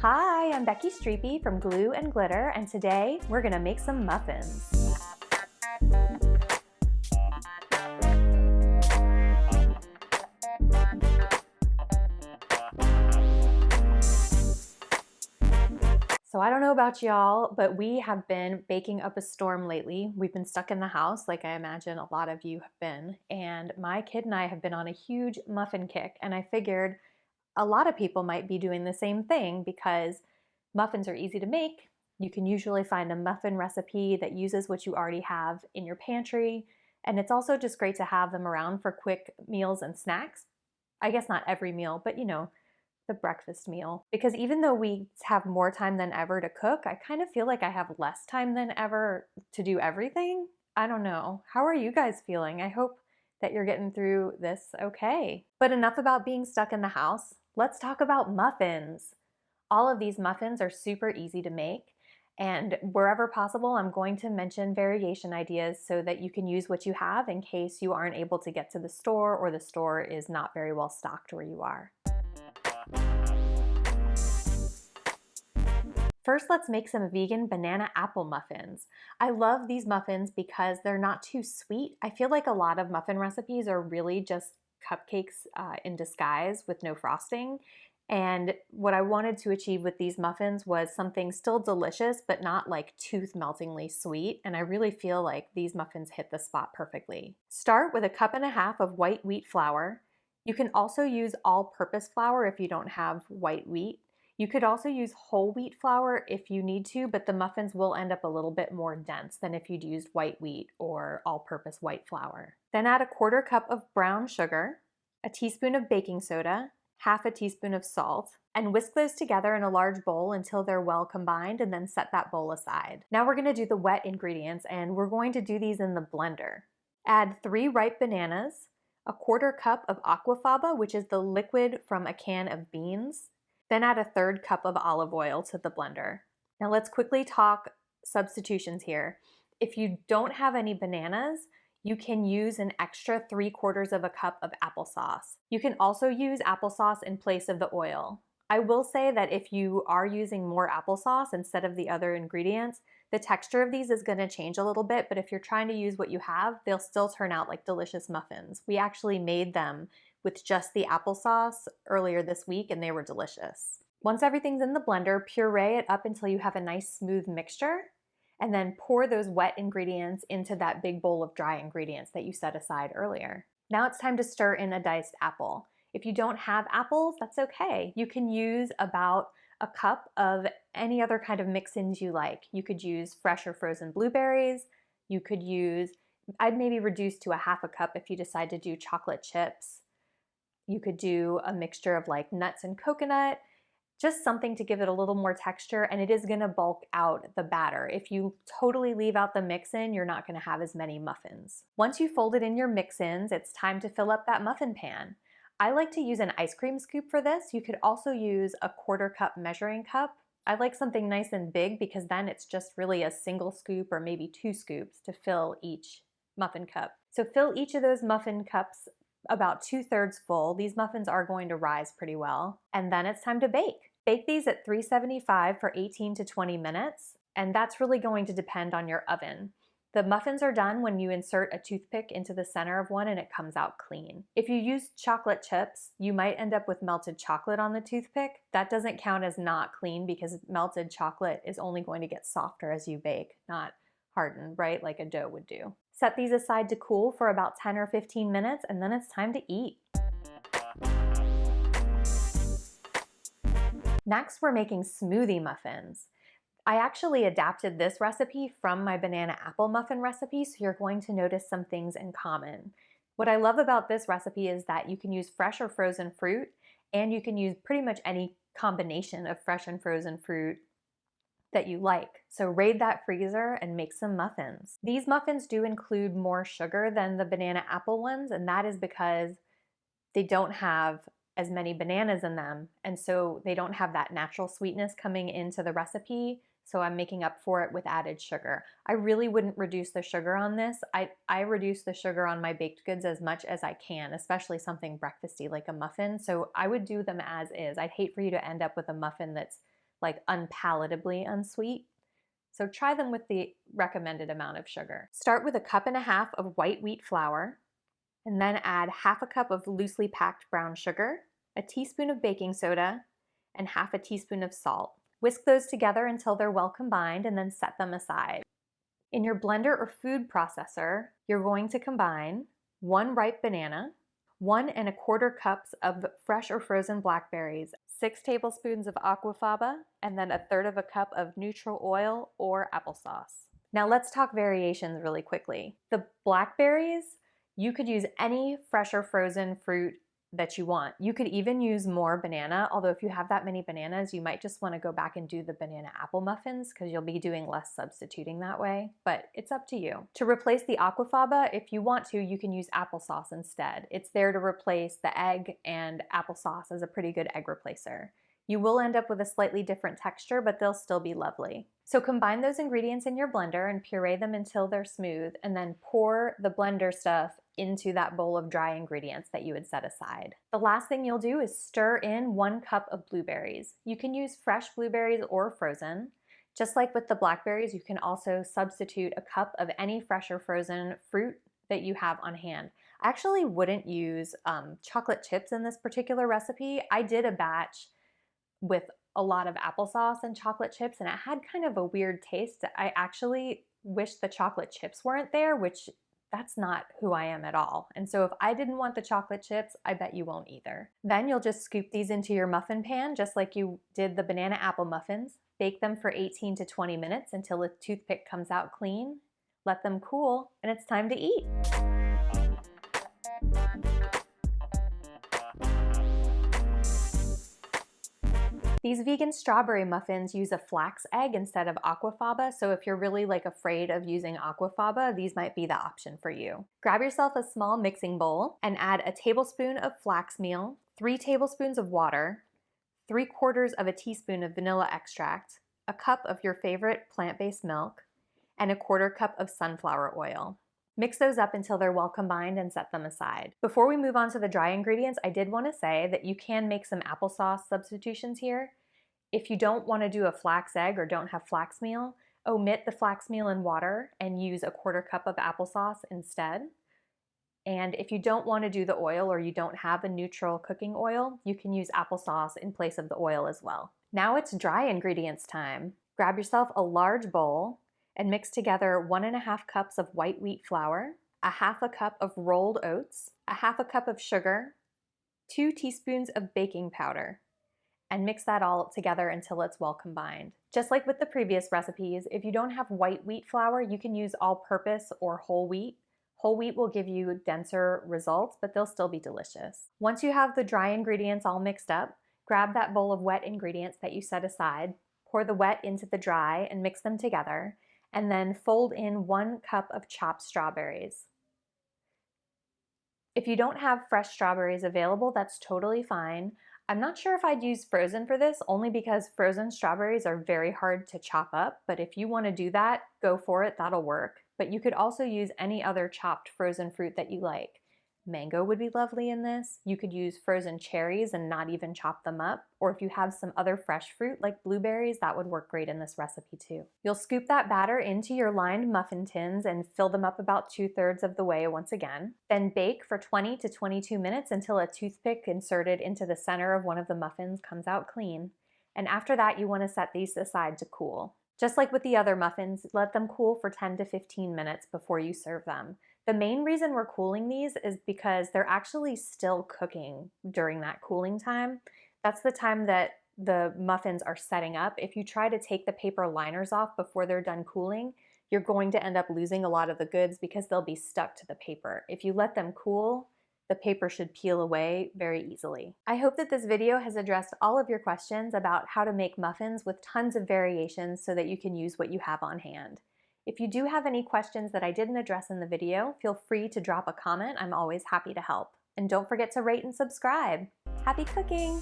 Hi, I'm Becky Streepy from Glue and Glitter, and today we're gonna make some muffins. So I don't know about y'all, but we have been baking up a storm lately. We've been stuck in the house, like I imagine a lot of you have been, and my kid and I have been on a huge muffin kick, and I figured a lot of people might be doing the same thing because muffins are easy to make. You can usually find a muffin recipe that uses what you already have in your pantry, and it's also just great to have them around for quick meals and snacks. I guess not every meal, but the breakfast meal. Because even though we have more time than ever to cook, I kind of feel like I have less time than ever to do everything. I don't know. How are you guys feeling? I hope that you're getting through this okay. But enough about being stuck in the house. Let's talk about muffins. All of these muffins are super easy to make, and wherever possible, I'm going to mention variation ideas so that you can use what you have in case you aren't able to get to the store or the store is not very well stocked where you are. First, let's make some vegan banana apple muffins. I love these muffins because they're not too sweet. I feel like a lot of muffin recipes are really just cupcakes in disguise with no frosting. And what I wanted to achieve with these muffins was something still delicious, but not like tooth-meltingly sweet. And I really feel like these muffins hit the spot perfectly. Start with 1.5 cups of white wheat flour. You can also use all-purpose flour if you don't have white wheat. You could also use whole wheat flour if you need to, but the muffins will end up a little bit more dense than if you'd used white wheat or all-purpose white flour. Then add 1/4 cup of brown sugar, a teaspoon of baking soda, 1/2 teaspoon of salt, and whisk those together in a large bowl until they're well combined, and then set that bowl aside. Now we're gonna do the wet ingredients, and we're going to do these in the blender. Add 3 ripe bananas, 1/4 cup of aquafaba, which is the liquid from a can of beans. Then add 1/3 cup of olive oil to the blender. Now let's quickly talk substitutions here. If you don't have any bananas, you can use an extra 3/4 cup of applesauce. You can also use applesauce in place of the oil. I will say that if you are using more applesauce instead of the other ingredients, the texture of these is going to change a little bit, but if you're trying to use what you have, they'll still turn out like delicious muffins. We actually made them with just the applesauce earlier this week, and they were delicious. Once everything's in the blender, puree it up until you have a nice smooth mixture, and then pour those wet ingredients into that big bowl of dry ingredients that you set aside earlier. Now it's time to stir in a diced apple. If you don't have apples, that's okay. You can use about 1 cup of any other kind of mix-ins you like. You could use fresh or frozen blueberries. You could use, I'd maybe reduce to 1/2 cup if you decide to do chocolate chips. You could do a mixture of like nuts and coconut, just something to give it a little more texture, and it is gonna bulk out the batter. If you totally leave out the mix-in, you're not gonna have as many muffins. Once you folded in your mix-ins, it's time to fill up that muffin pan. I like to use an ice cream scoop for this. You could also use a 1/4 cup measuring cup. I like something nice and big because then it's just really a single scoop or maybe 2 scoops to fill each muffin cup. So fill each of those muffin cups about 2/3 full. These muffins are going to rise pretty well. And then it's time to bake. Bake these at 375 for 18 to 20 minutes, and that's really going to depend on your oven. The muffins are done when you insert a toothpick into the center of one and it comes out clean. If you use chocolate chips, you might end up with melted chocolate on the toothpick. That doesn't count as not clean because melted chocolate is only going to get softer as you bake, not harden, right? Like a dough would do. Set these aside to cool for about 10 or 15 minutes, and then it's time to eat. Next, we're making smoothie muffins. I actually adapted this recipe from my banana apple muffin recipe, so you're going to notice some things in common. What I love about this recipe is that you can use fresh or frozen fruit, and you can use pretty much any combination of fresh and frozen fruit that you like. So raid that freezer and make some muffins. These muffins do include more sugar than the banana apple ones, and that is because they don't have as many bananas in them, and so they don't have that natural sweetness coming into the recipe, so I'm making up for it with added sugar. I really wouldn't reduce the sugar on this. I reduce the sugar on my baked goods as much as I can, especially something breakfasty like a muffin, so I would do them as is. I'd hate for you to end up with a muffin that's like unpalatably unsweet. So try them with the recommended amount of sugar. Start with 1.5 cups of white wheat flour, and then add 1/2 cup of loosely packed brown sugar, a teaspoon of baking soda, and 1/2 teaspoon of salt. Whisk those together until they're well combined and then set them aside. In your blender or food processor, you're going to combine 1 ripe banana, 1¼ cups of fresh or frozen blackberries, 6 tablespoons of aquafaba, and then 1/3 cup of neutral oil or applesauce. Now let's talk variations really quickly. The blackberries, you could use any fresh or frozen fruit that you want. You could even use more banana, although if you have that many bananas, you might just want to go back and do the banana apple muffins because you'll be doing less substituting that way, but it's up to you. To replace the aquafaba, if you want to, you can use applesauce instead. It's there to replace the egg, and applesauce is a pretty good egg replacer. You will end up with a slightly different texture, but they'll still be lovely. So combine those ingredients in your blender and puree them until they're smooth, and then pour the blender stuff into that bowl of dry ingredients that you had set aside. The last thing you'll do is stir in 1 cup of blueberries. You can use fresh blueberries or frozen. Just like with the blackberries, you can also substitute a cup of any fresh or frozen fruit that you have on hand. I actually wouldn't use chocolate chips in this particular recipe. I did a batch with a lot of applesauce and chocolate chips, and it had kind of a weird taste. I actually wish the chocolate chips weren't there, which that's not who I am at all. And so if I didn't want the chocolate chips, I bet you won't either. Then you'll just scoop these into your muffin pan, just like you did the banana apple muffins. Bake them for 18 to 20 minutes until a toothpick comes out clean. Let them cool, and it's time to eat. These vegan strawberry muffins use a flax egg instead of aquafaba, so if you're really afraid of using aquafaba, these might be the option for you. Grab yourself a small mixing bowl and add a tablespoon of flax meal, 3 tablespoons of water, 3/4 teaspoon of vanilla extract, a cup of your favorite plant-based milk, and 1/4 cup of sunflower oil. Mix those up until they're well combined and set them aside. Before we move on to the dry ingredients, I did want to say that you can make some applesauce substitutions here. If you don't want to do a flax egg or don't have flax meal, omit the flax meal and water and use 1/4 cup of applesauce instead. And if you don't want to do the oil or you don't have a neutral cooking oil, you can use applesauce in place of the oil as well. Now it's dry ingredients time. Grab yourself a large bowl and mix together 1½ cups of white wheat flour, 1/2 cup of rolled oats, 1/2 cup of sugar, 2 teaspoons of baking powder, and mix that all together until it's well combined. Just like with the previous recipes, if you don't have white wheat flour, you can use all-purpose or whole wheat. Whole wheat will give you denser results, but they'll still be delicious. Once you have the dry ingredients all mixed up, grab that bowl of wet ingredients that you set aside, pour the wet into the dry and mix them together, and then fold in 1 cup of chopped strawberries. If you don't have fresh strawberries available, that's totally fine. I'm not sure if I'd use frozen for this, only because frozen strawberries are very hard to chop up, but if you want to do that, go for it, that'll work. But you could also use any other chopped frozen fruit that you like. Mango would be lovely in this. You could use frozen cherries and not even chop them up. Or if you have some other fresh fruit like blueberries, that would work great in this recipe too. You'll scoop that batter into your lined muffin tins and fill them up about 2/3 of the way once again. Then bake for 20 to 22 minutes until a toothpick inserted into the center of one of the muffins comes out clean. And after that, you want to set these aside to cool. Just like with the other muffins, let them cool for 10 to 15 minutes before you serve them. The main reason we're cooling these is because they're actually still cooking during that cooling time. That's the time that the muffins are setting up. If you try to take the paper liners off before they're done cooling, you're going to end up losing a lot of the goods because they'll be stuck to the paper. If you let them cool, the paper should peel away very easily. I hope that this video has addressed all of your questions about how to make muffins with tons of variations so that you can use what you have on hand. If you do have any questions that I didn't address in the video, feel free to drop a comment. I'm always happy to help. And don't forget to rate and subscribe. Happy cooking!